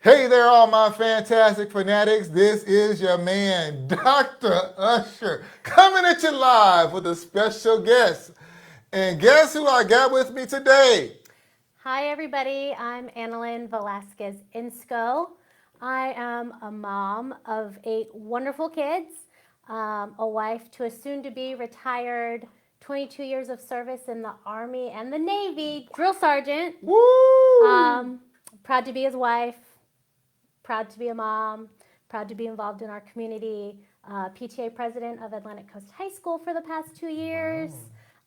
Hey there, all my fantastic fanatics. This is your man, Dr. Usher, coming at you live with a special guest. And guess who I got with me today? Hi, everybody. I'm Annalyn Velasquez-Insco. I am a mom of 8 wonderful kids, a wife to a soon to be retired 22 years of service in the Army and the Navy, drill sergeant. Woo! Um, Proud to be his wife, proud to be a mom, proud to be involved in our community, PTA president of Atlantic Coast High School for the past 2 years.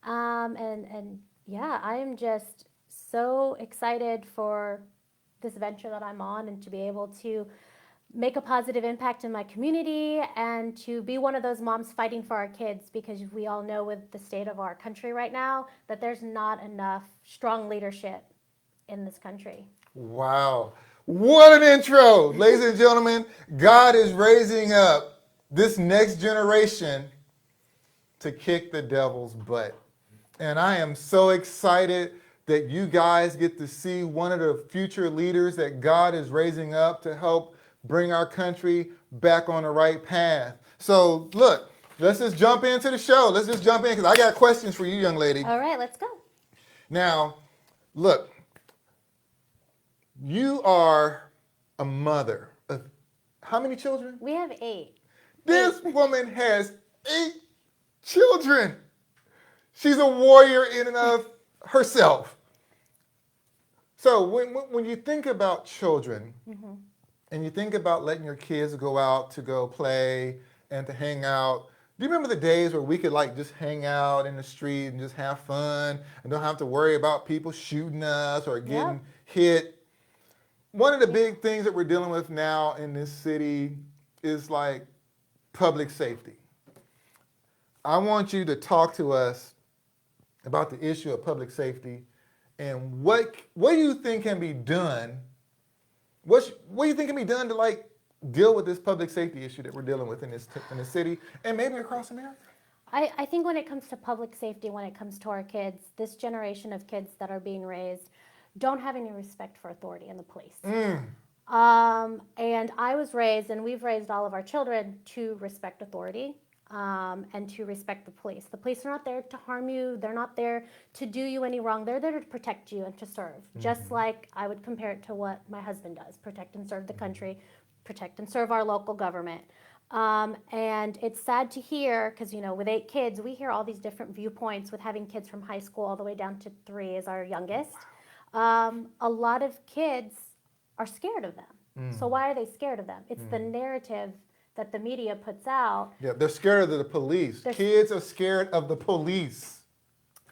Wow. And yeah, I am just so excited for this venture that I'm on and to be able to make a positive impact in my community and to be one of those moms fighting for our kids, because we all know with the state of our country right now that there's not enough strong leadership in this country. Wow. What an intro. Ladies and gentlemen, God is raising up this next generation to kick the devil's butt. And I am so excited that you guys get to see one of the future leaders that God is raising up to help bring our country back on the right path. So, look, let's just jump into the show. Let's just jump in because I got questions for you, young lady. All right, let's go. Now, look, you are a mother of how many children? We have 8. This woman has 8 children. She's a warrior in and of herself. So when you think about children and you think about letting your kids go out to go play and to hang out, do you remember the days where we could like just hang out in the street and just have fun and don't have to worry about people shooting us or getting Yep. hit? One of the big things that we're dealing with now in this city is like public safety. I want you to talk to us about the issue of public safety and what do you think can be done? What do you think can be done to like deal with this public safety issue that we're dealing with in this city and maybe across America? I think when it comes to public safety, when it comes to our kids, this generation of kids that are being raised don't have any respect for authority in the police. Mm. And I was raised, and we've raised all of our children to respect authority, and to respect the police. The police are not there to harm you. They're not there to do you any wrong. They're there to protect you and to serve. Just like I would compare it to what my husband does: protect and serve the country, protect and serve our local government. And it's sad to hear, because with 8 kids, we hear all these different viewpoints. With having kids from high school all the way down to 3 is our youngest. A lot of kids are scared of them. So why are they scared of them? It's the narrative that the media puts out. Yeah, they're scared of the police. They're, Kids are scared of the police.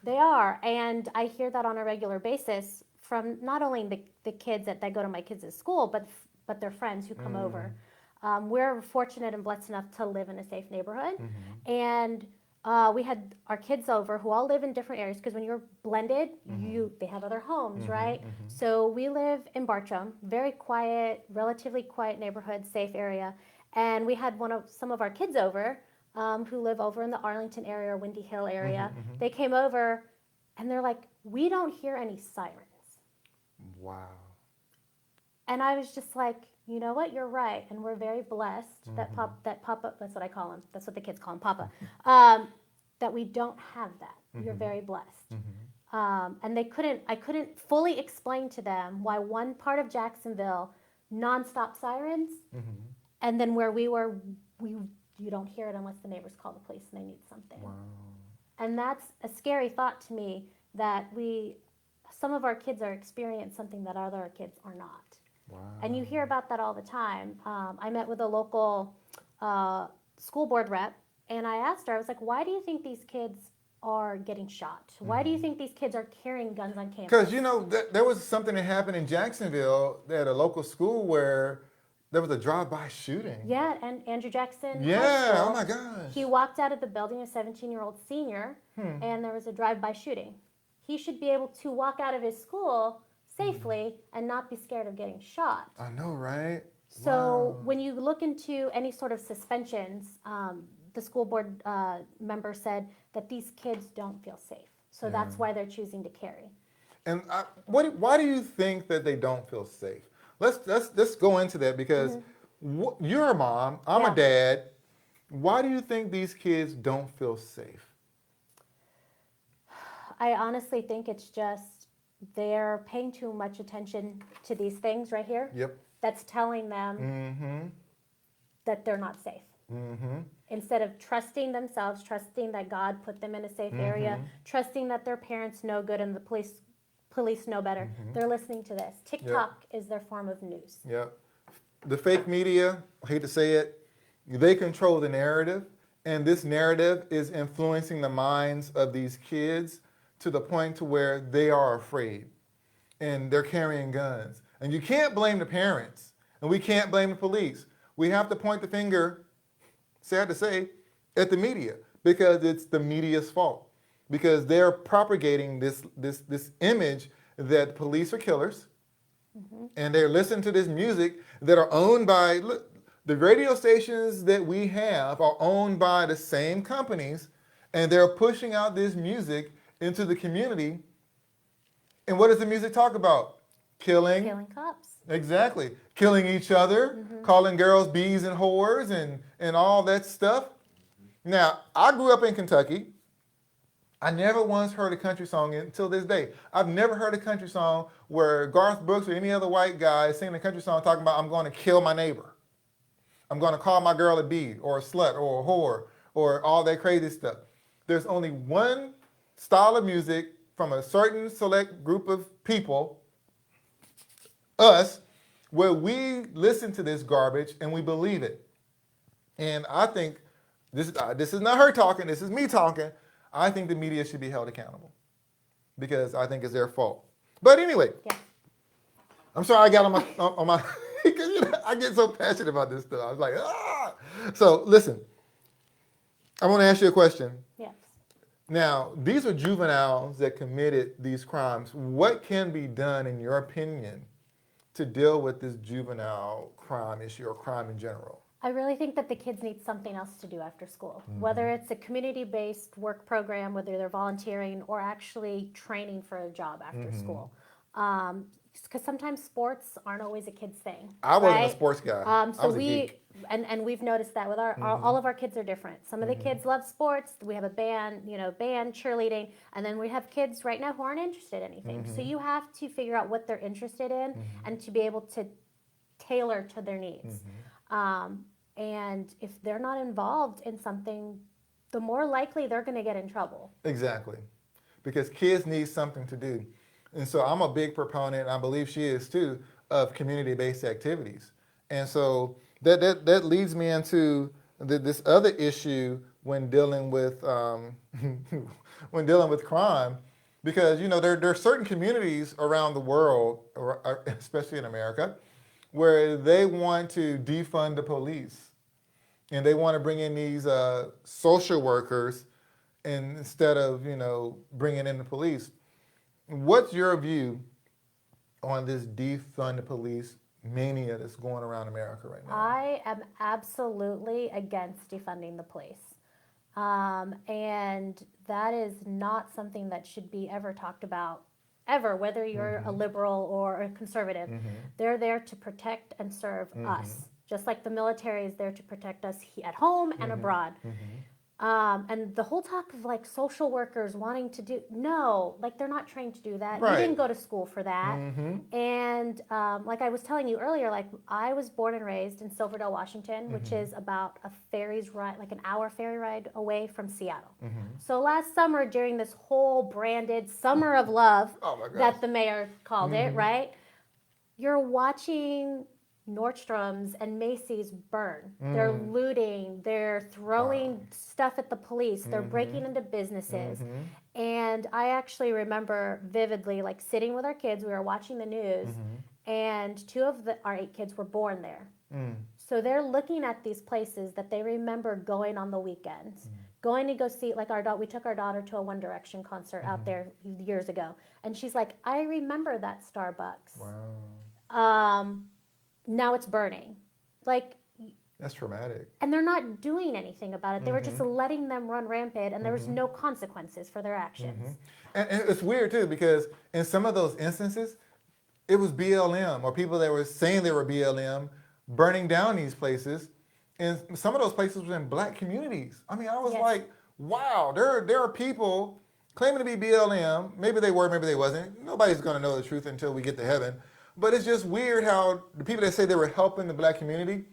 they are, and I hear that on a regular basis from not only the kids that go to my kids' school, but their friends who come over. We're fortunate and blessed enough to live in a safe neighborhood, and we had our kids over who all live in different areas, because when you're blended, they have other homes, right? So we live in Bartram, very quiet, relatively quiet neighborhood, safe area, and we had some of our kids over, who live over in the Arlington area or Windy Hill area. They came over, and they're like, "We don't hear any sirens." Wow. And I was just like, you know what? You're right, and we're very blessed that Papa. That's what I call him. That's what the kids call him, Papa. That we don't have that. You're very blessed. And I couldn't fully explain to them why one part of Jacksonville, nonstop sirens, and then where we were, you don't hear it unless the neighbors call the police and they need something. Wow. And that's a scary thought to me, that some of our kids are experiencing something that other kids are not. Wow. And you hear about that all the time. I met with a local school board rep, and I asked her, I was like, why do you think these kids are getting shot? Why do you think these kids are carrying guns on campus? Because, there was something that happened in Jacksonville at a local school where there was a drive-by shooting. Yeah, and Andrew Jackson High Yeah, School, oh my gosh. he walked out of the building, a 17-year-old senior, and there was a drive-by shooting. He should be able to walk out of his school safely and not be scared of getting shot. I know, right? So Wow. when you look into any sort of suspensions, the school board member said that these kids don't feel safe. So that's why they're choosing to carry. And why do you think that they don't feel safe? let's go into that because you're a mom, I'm Yeah. a dad. Why do you think these kids don't feel safe? I honestly think it's just they're paying too much attention to these things right here. Yep. That's telling them Mm-hmm. that they're not safe. Mm-hmm. Instead of trusting themselves, trusting that God put them in a safe area, trusting that their parents know good and the police know better, they're listening to this. TikTok is their form of news. Yep. The fake media, I hate to say it, they control the narrative, and this narrative is influencing the minds of these kids to the point to where they are afraid and they're carrying guns. And you can't blame the parents, and we can't blame the police. We have to point the finger, sad to say, at the media because it's the media's fault. Because they're propagating this image that police are killers, and they're listening to this music that are owned by, look, the radio stations that we have are owned by the same companies, and they're pushing out this music into the community. And what does the music talk about? Killing cops. Exactly. Killing each other, calling girls bees and whores and all that stuff. Now, I grew up in Kentucky. I never once heard a country song until this day. I've never heard a country song where Garth Brooks or any other white guy singing a country song talking about, I'm going to kill my neighbor. I'm going to call my girl a bee or a slut or a whore or all that crazy stuff. There's only one style of music from a certain select group of people, us, where we listen to this garbage and we believe it. And I think, this is not her talking, this is me talking, I think the media should be held accountable because I think it's their fault. But anyway, Yeah. I'm sorry I got on my because I get so passionate about this stuff. I was like, ah. So listen, I want to ask you a question. Yes. Now, these are juveniles that committed these crimes. What can be done, in your opinion, to deal with this juvenile crime issue or crime in general? I really think that the kids need something else to do after school, whether it's a community-based work program, whether they're volunteering or actually training for a job after school. Because sometimes sports aren't always a kid's thing. I wasn't right? a sports guy. So I was a geek. and we've noticed that with all of our kids are different. Some of the kids love sports. We have a band, band, cheerleading, and then we have kids right now who aren't interested in anything. So you have to figure out what they're interested in and to be able to tailor to their needs. And if they're not involved in something, the more likely they're going to get in trouble. Exactly. Because kids need something to do. And so I'm a big proponent, and I believe she is too, of community-based activities. And so that leads me into this other issue when dealing with crime, because there are certain communities around the world, especially in America, where they want to defund the police, and they want to bring in these social workers instead of bringing in the police. What's your view on this defund the police mania that's going around America right now? I am absolutely against defunding the police. And that is not something that should be ever talked about, ever, whether you're a liberal or a conservative. They're there to protect and serve us, just like the military is there to protect us at home and abroad. And the whole talk of like social workers wanting to do, no, like they're not trained to do that. Right. You didn't go to school for that. And like I was telling you earlier, like I was born and raised in Silverdale, Washington, which is about a ferry's ride, like an hour ferry ride away from Seattle. So last summer, during this whole branded Summer of Love that the mayor called it, right? You're watching Nordstrom's and Macy's burn. They're looting, they're throwing stuff at the police, they're breaking into businesses. And I actually remember vividly like sitting with our kids, we were watching the news, and two of our 8 kids were born there. So they're looking at these places that they remember going on the weekends, going to go see, like we took our daughter to a One Direction concert out there years ago, and she's like, I remember that Starbucks. Wow. Now it's burning. Like, that's traumatic. And they're not doing anything about it. They were just letting them run rampant, and there was no consequences for their actions. And it's weird too, because in some of those instances, it was BLM or people that were saying they were BLM burning down these places. And some of those places were in black communities. I mean, I was Yes. like, wow, there are people claiming to be BLM. Maybe they were, maybe they wasn't. Nobody's going to know the truth until we get to heaven. But it's just weird how the people that say they were helping the black community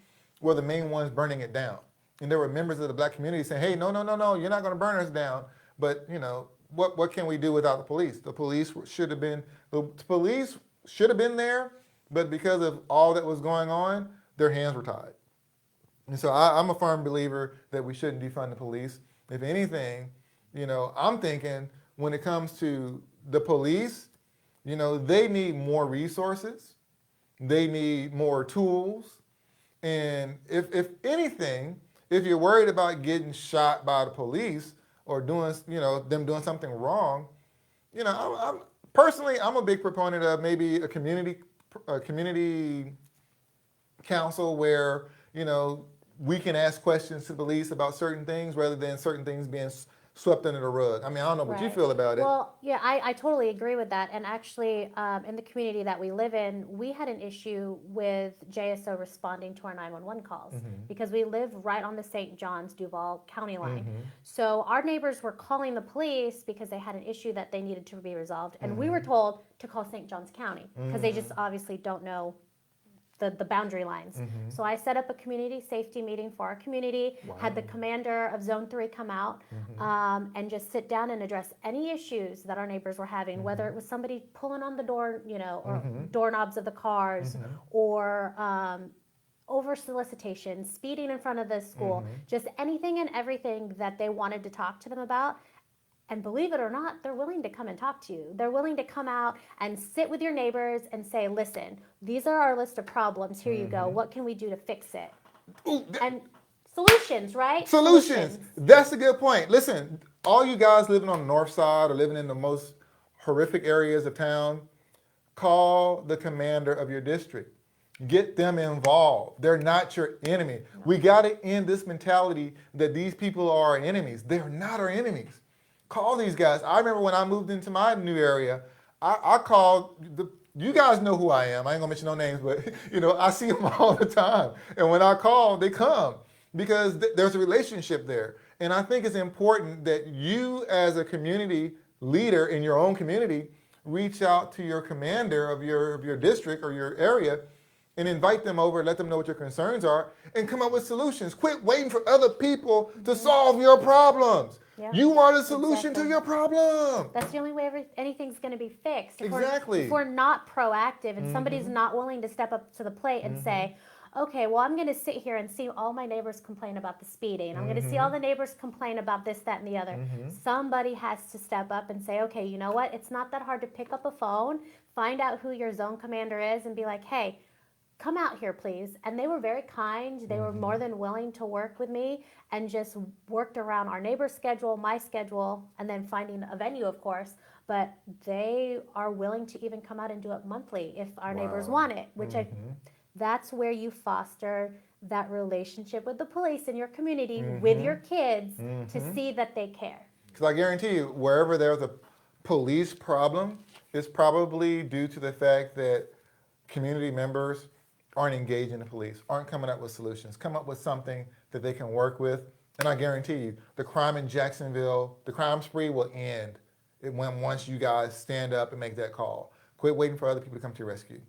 were the main ones burning it down. And there were members of the black community saying, hey, no, you're not going to burn us down. But, what can we do without the police? The police should have been there, but because of all that was going on, their hands were tied. And so I'm a firm believer that we shouldn't defund the police. If anything, I'm thinking when it comes to the police, they need more resources. They need more tools. And if anything, if you're worried about getting shot by the police or doing, them doing something wrong, I'm personally, I'm a big proponent of maybe a community council where, we can ask questions to police about certain things rather than certain things being swept under the rug. I mean, I don't know what you Right. feel about it. Well, yeah, I totally agree with that. And actually, in the community that we live in, we had an issue with JSO responding to our 911 calls because we live right on the St. John's Duval County line. So our neighbors were calling the police because they had an issue that they needed to be resolved. And we were told to call St. John's County because they just obviously don't know the boundary lines. So I set up a community safety meeting for our community, had the commander of Zone 3 come out and just sit down and address any issues that our neighbors were having, whether it was somebody pulling on the door, or doorknobs of the cars, or over solicitation, speeding in front of the school, just anything and everything that they wanted to talk to them about. And believe it or not, they're willing to come and talk to you. They're willing to come out and sit with your neighbors and say, listen, these are our list of problems. Here you go. What can we do to fix it? Ooh, And solutions, right? Solutions. That's a good point. Listen, all you guys living on the north side or living in the most horrific areas of town, call the commander of your district. Get them involved. They're not your enemy. No. We got to end this mentality that these people are our enemies. They're not our enemies. Call these guys. I remember when I moved into my new area, I called you guys know who I am. I ain't gonna mention no names, but I see them all the time. And when I call, they come because there's a relationship there. And I think it's important that you, as a community leader in your own community, reach out to your commander of your district or your area and invite them over, let them know what your concerns are, and come up with solutions. Quit waiting for other people to solve your problems. Yeah, you are the solution to your problem. That's the only way anything's going to be fixed. If we're not proactive and somebody's not willing to step up to the plate and say, okay, well, I'm going to sit here and see all my neighbors complain about the speeding. I'm going to see all the neighbors complain about this, that, and the other. Somebody has to step up and say, okay, you know what? It's not that hard to pick up a phone, find out who your zone commander is, and be like, hey, come out here, please. And they were very kind. They were more than willing to work with me and just worked around our neighbor's schedule, my schedule, and then finding a venue, of course. But they are willing to even come out and do it monthly if our neighbors want it, which that's where you foster that relationship with the police in your community, with your kids, to see that they care. Because I guarantee you, wherever there's a police problem, it's probably due to the fact that community members aren't engaging the police, aren't coming up with solutions, come up with something that they can work with. And I guarantee you, the crime in Jacksonville, the crime spree will end once you guys stand up and make that call. Quit waiting for other people to come to your rescue.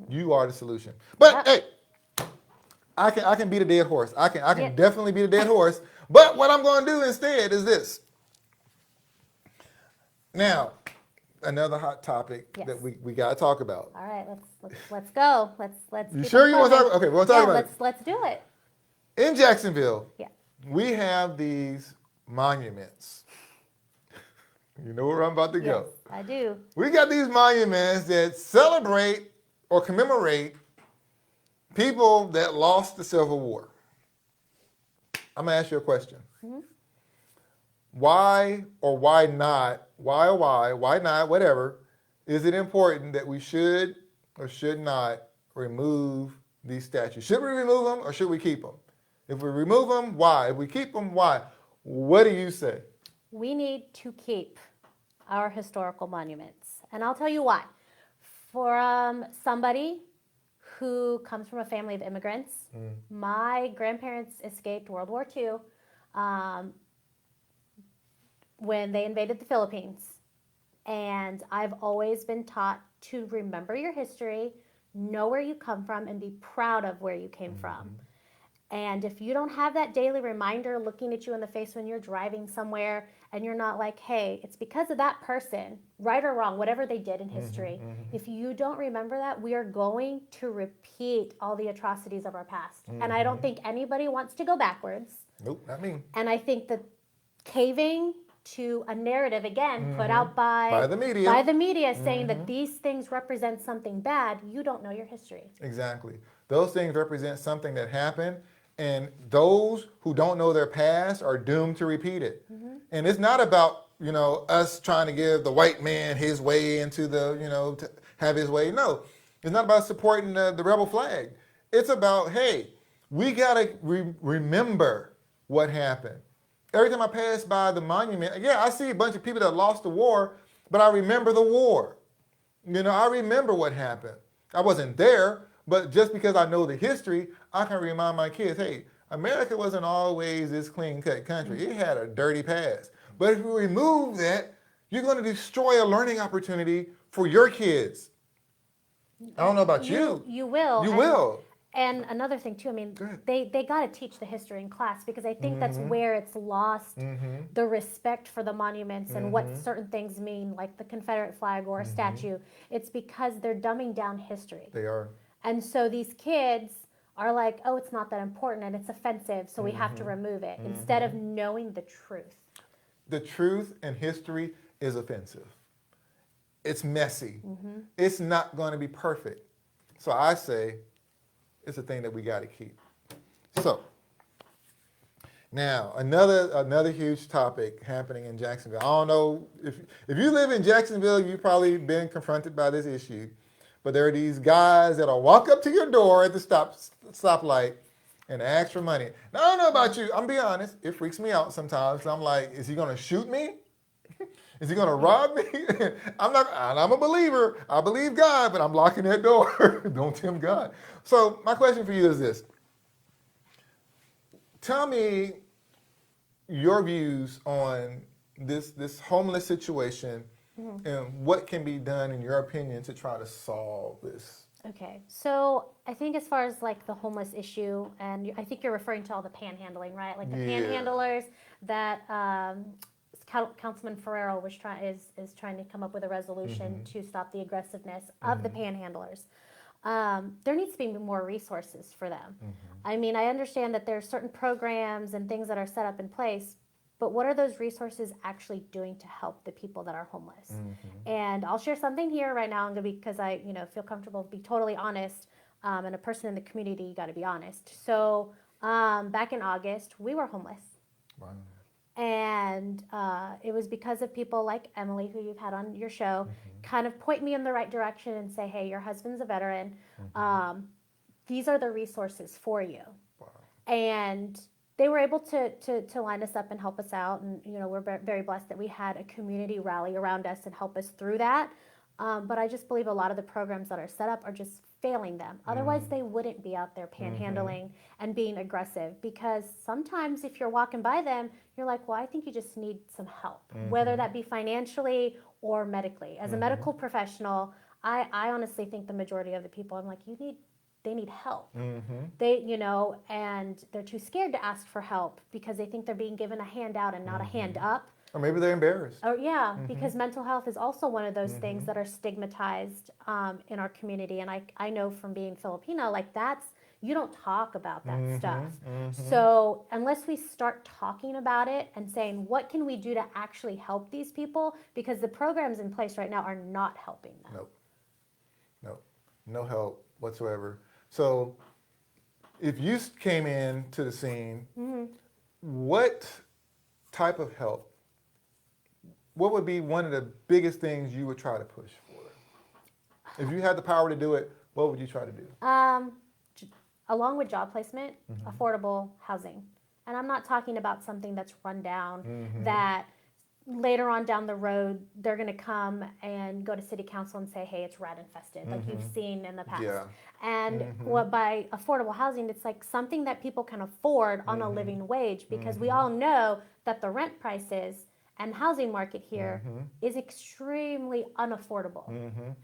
You are the solution. But hey, I can beat a dead horse. I can definitely beat a dead horse. But what I'm going to do instead is this. Now, another hot topic that we got to talk about. All right, let's go. Let's. You sure you want to talk? Okay, we'll talk about it. Let's do it. In Jacksonville, we have these monuments. You know where I'm about to go. Yes, I do. We got these monuments that celebrate or commemorate people that lost the Civil War. I'm going to ask you a question. Why or why not, why not, whatever, is it important that we should or should not remove these statues? Should we remove them or should we keep them? If we remove them, why? If we keep them, why? What do you say? We need to keep our historical monuments. And I'll tell you why. For somebody who comes from a family of immigrants, my grandparents escaped World War II when they invaded the Philippines. And I've always been taught to remember your history, know where you come from, and be proud of where you came from. And if you don't have that daily reminder looking at you in the face when you're driving somewhere and you're not like, hey, it's because of that person, right or wrong, whatever they did in history, if you don't remember that, we are going to repeat all the atrocities of our past. And I don't think anybody wants to go backwards. Nope, not me. And I think that caving to a narrative, again, put out by the media, saying that these things represent something bad, you don't know your history. Exactly. Those things represent something that happened, and those who don't know their past are doomed to repeat it. And it's not about, us trying to give the white man his way into to have his way. No, it's not about supporting the rebel flag. It's about, hey, we got to remember what happened. Every time I pass by the monument, yeah, I see a bunch of people that lost the war, but I remember the war. I remember what happened. I wasn't there, but just because I know the history, I can remind my kids, hey, America wasn't always this clean-cut country. It had a dirty past. But if you remove that, you're going to destroy a learning opportunity for your kids. I don't know about you. You will. You will. And another thing too, I mean, they got to teach the history in class, because I think that's where it's lost the respect for the monuments and what certain things mean, like the Confederate flag or a statue. It's because they're dumbing down history. They are. And so these kids are like, oh, it's not that important and it's offensive, so we have to remove it, instead of knowing the truth. The truth and history is offensive. It's messy. It's not going to be perfect. So I say, it's a thing that we got to keep. So, now another huge topic happening in Jacksonville. I don't know if you live in Jacksonville, you've probably been confronted by this issue. But there are these guys that'll walk up to your door at the stoplight and ask for money. Now, I don't know about you. I'm being honest. It freaks me out sometimes. I'm like, is he going to shoot me? Is he going to rob me? I'm a believer. I believe God, but I'm locking that door. Don't tempt God. So my question for you is this. Tell me your views on this homeless situation and what can be done, in your opinion, to try to solve this. Okay, so I think as far as like the homeless issue, and I think you're referring to all the panhandling, right? Like the panhandlers that Councilman Ferrero is trying to come up with a resolution to stop the aggressiveness of the panhandlers. There needs to be more resources for them. I mean, I understand that there's certain programs and things that are set up in place, but what are those resources actually doing to help the people that are homeless? And I'll share something here right now, because I feel comfortable to be totally honest. And a person in the community, you got to be honest. So back in August, we were homeless. Wow. And it was because of people like Emily, who you've had on your show, kind of point me in the right direction and say, hey, your husband's a veteran. These are the resources for you. Wow. And they were able to line us up and help us out. And, we're very blessed that we had a community rally around us and help us through that. But I just believe a lot of the programs that are set up are just failing them. Otherwise, they wouldn't be out there panhandling and being aggressive. Because sometimes if you're walking by them, you're like, well, I think you just need some help, whether that be financially or medically. As a medical professional, I honestly think the majority of the people, I'm like, they need help. They, and they're too scared to ask for help because they think they're being given a handout and not a hand up. Or maybe they're embarrassed. Oh yeah, because mental health is also one of those things that are stigmatized in our community. And I know from being Filipino, like you don't talk about that stuff. So unless we start talking about it and saying, what can we do to actually help these people? Because the programs in place right now are not helping them. Nope. No help whatsoever. So if you came in to the scene, what type of help, what would be one of the biggest things you would try to push for? If you had the power to do it, what would you try to do? Along with job placement, affordable housing. And I'm not talking about something that's run down, that later on down the road, they're going to come and go to city council and say, hey, it's rat infested, like you've seen in the past. Yeah. And what by affordable housing, it's like something that people can afford on a living wage, because we all know that the rent prices and housing market here is extremely unaffordable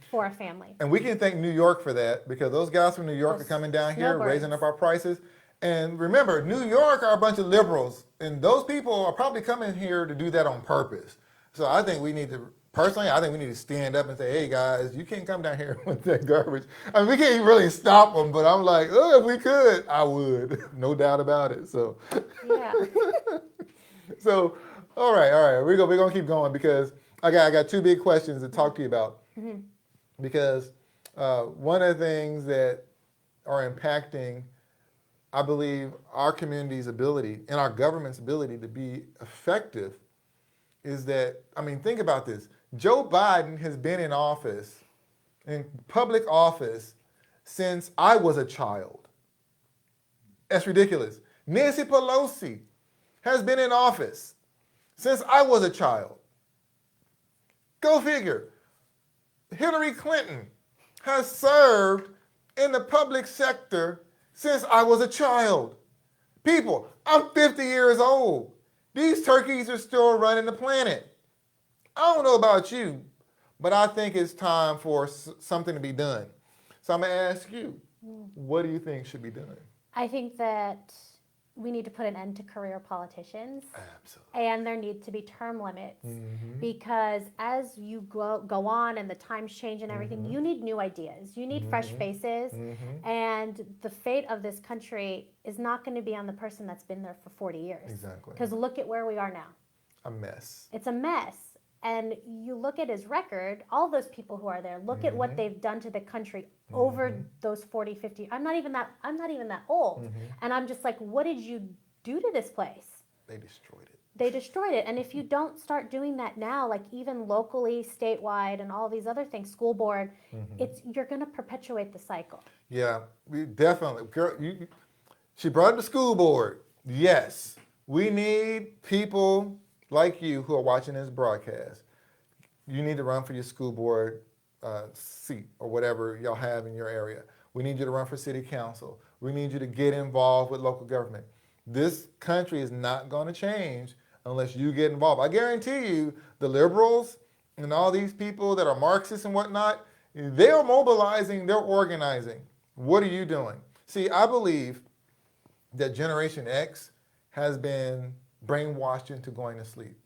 for a family. And we can thank New York for that, because those guys from New York Those are coming down here, snowbirds. raising up our prices. And remember, New York are a bunch of liberals, and those people are probably coming here to do that on purpose. So I think we need to, personally, I think we need to stand up and say, hey guys, you can't come down here with that garbage. I mean, we can't really stop them, but I'm like, oh, if we could, I would. No doubt about it. So, Yeah. so all right, we're gonna keep going, because I got two big questions to talk to you about. Because one of the things that are impacting, I believe, our community's ability and our government's ability to be effective is that, I mean, think about this. Joe Biden has been in office, in public office, since I was a child. That's ridiculous. Nancy Pelosi has been in office since I was a child. Go figure. Hillary Clinton has served in the public sector since I was a child. People, I'm 50 years old. These turkeys are still running the planet. I don't know about you, but I think it's time for something to be done. So I'm going to ask you, what do you think should be done? I think that we need to put an end to career politicians. Absolutely. And there need to be term limits, because as you go on and the times change and everything, you need new ideas. You need fresh faces. And the fate of this country is not going to be on the person that's been there for 40 years. Exactly. Because look at where we are now. A mess. It's a mess. And you look at his record, all those people who are there, look at what they've done to the country over those 40, 50. I'm not even that old. And I'm just like, what did you do to this place? They destroyed it. They destroyed it. And if you don't start doing that now, like even locally, statewide, and all these other things, school board, you're going to perpetuate the cycle. Yeah, we definitely. Girl, she brought up the school board. Yes, we need people like you who are watching this broadcast. You need to run for your school board seat or whatever y'all have in your area. We need you to run for city council. We need you to get involved with local government. This country is not going to change unless you get involved. I guarantee you, the liberals and all these people that are Marxists and whatnot, they are mobilizing, they're organizing. What are you doing? See, I believe that Generation X has been brainwashed into going to sleep.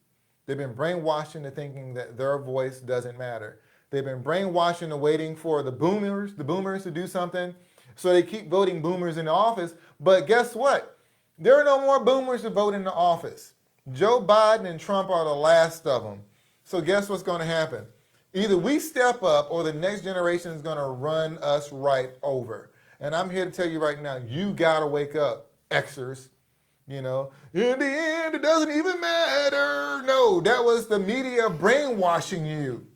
They've been brainwashed into thinking that their voice doesn't matter. They've been brainwashed into waiting for the boomers to do something, so they keep voting boomers into office. But guess what? There are no more boomers to vote into office. Joe Biden and Trump are the last of them. So guess what's going to happen? Either we step up or the next generation is going to run us right over. And I'm here to tell you right now, you got to wake up, Xers. You know, in the end, it doesn't even matter. No, that was the media brainwashing you.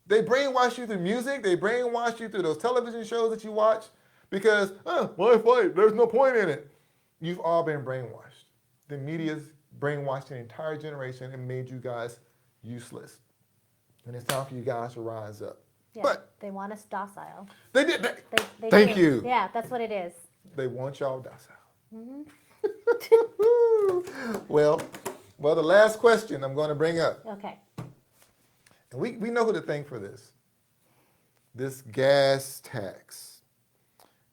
They brainwash you through music. They brainwash you through those television shows that you watch because, why fight? There's no point in it. You've all been brainwashed. The media's brainwashed an entire generation and made you guys useless. And it's time for you guys to rise up. Yeah, but they want us docile. They did. They Thank do. you. Yeah, that's what it is. They want y'all docile. Well, the last question I'm going to bring up. Okay. And we know who to thank for this. This gas tax.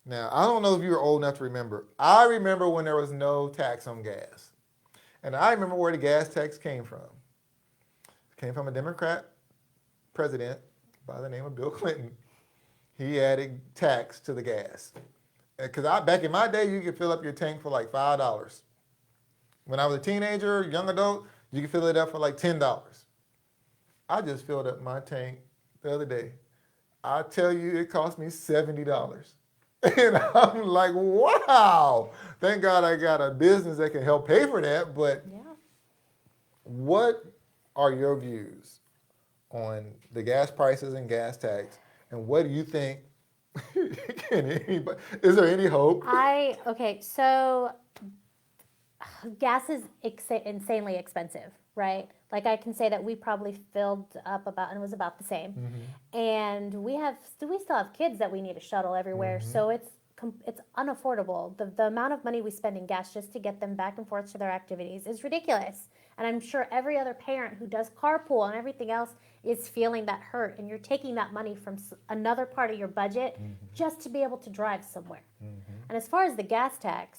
Now, I don't know if you're old enough to remember. I remember when there was no tax on gas. And I remember where the gas tax came from. It came from a Democrat president by the name of Bill Clinton. He added tax to the gas. Because back in my day, you could fill up your tank for like $5. When I was a teenager, young adult, you could fill it up for like $10. I just filled up my tank the other day. I tell you, it cost me $70. And I'm like, wow. Thank God I got a business that can help pay for that. But Yeah. what are your views on the gas prices and gas tax? And what do you think? Is there any hope? Okay, so gas is insanely expensive. right? Like I can say that we probably filled up about, and it was about the same. And we still have kids that we need to shuttle everywhere. So it's unaffordable. The amount of money we spend in gas just to get them back and forth to their activities is ridiculous. And I'm sure every other parent who does carpool and everything else is feeling that hurt. And you're taking that money from another part of your budget just to be able to drive somewhere. And as far as the gas tax,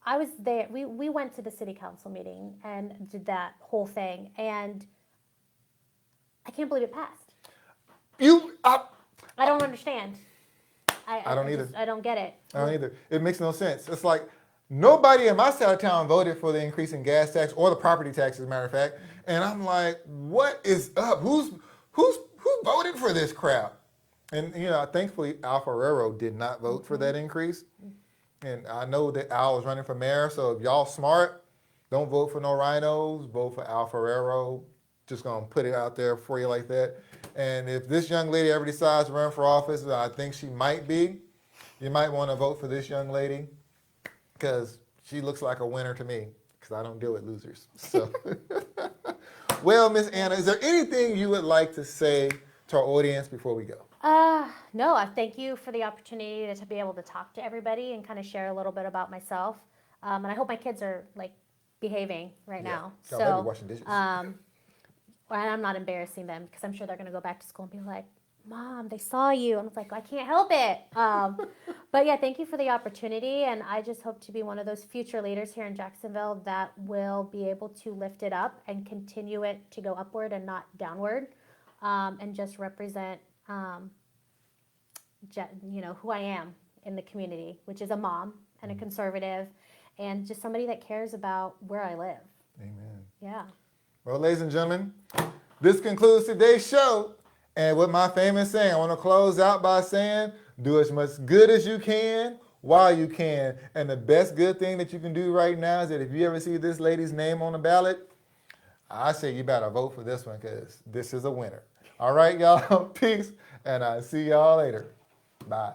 I was there. We went to the city council meeting and did that whole thing. And I can't believe it passed. I don't understand. I don't either. I don't get it. I don't either. It makes no sense. It's like nobody in my side of town voted for the increase in gas tax or the property tax, as a matter of fact. And I'm like, what is up? Who voted for this crap? And thankfully Al Ferrero did not vote for that increase. And I know that Al is running for mayor, so if y'all smart, don't vote for no rhinos, vote for Al Ferrero. Just gonna put it out there for you like that. And if this young lady ever decides to run for office, I think she might be, you might want to vote for this young lady because she looks like a winner to me because I don't deal with losers. So, well, Miss Anna, is there anything you would like to say to our audience before we go? No, I thank you for the opportunity to be able to talk to everybody and kind of share a little bit about myself. And I hope my kids are like behaving right now. Y'all better be washing dishes. And I'm not embarrassing them because I'm sure they're going to go back to school and be like, Mom, they saw you. And I was like, I can't help it. But yeah, thank you for the opportunity. And I just hope to be one of those future leaders here in Jacksonville that will be able to lift it up and continue it to go upward and not downward. And just represent, who I am in the community, which is a mom and a conservative and just somebody that cares about where I live. Amen. Yeah. Well, ladies and gentlemen, this concludes today's show. And with my famous saying, I want to close out by saying, do as much good as you can while you can. And the best good thing that you can do right now is that if you ever see this lady's name on the ballot, I say you better vote for this one because this is a winner. All right, y'all. Peace. And I'll see y'all later. Bye.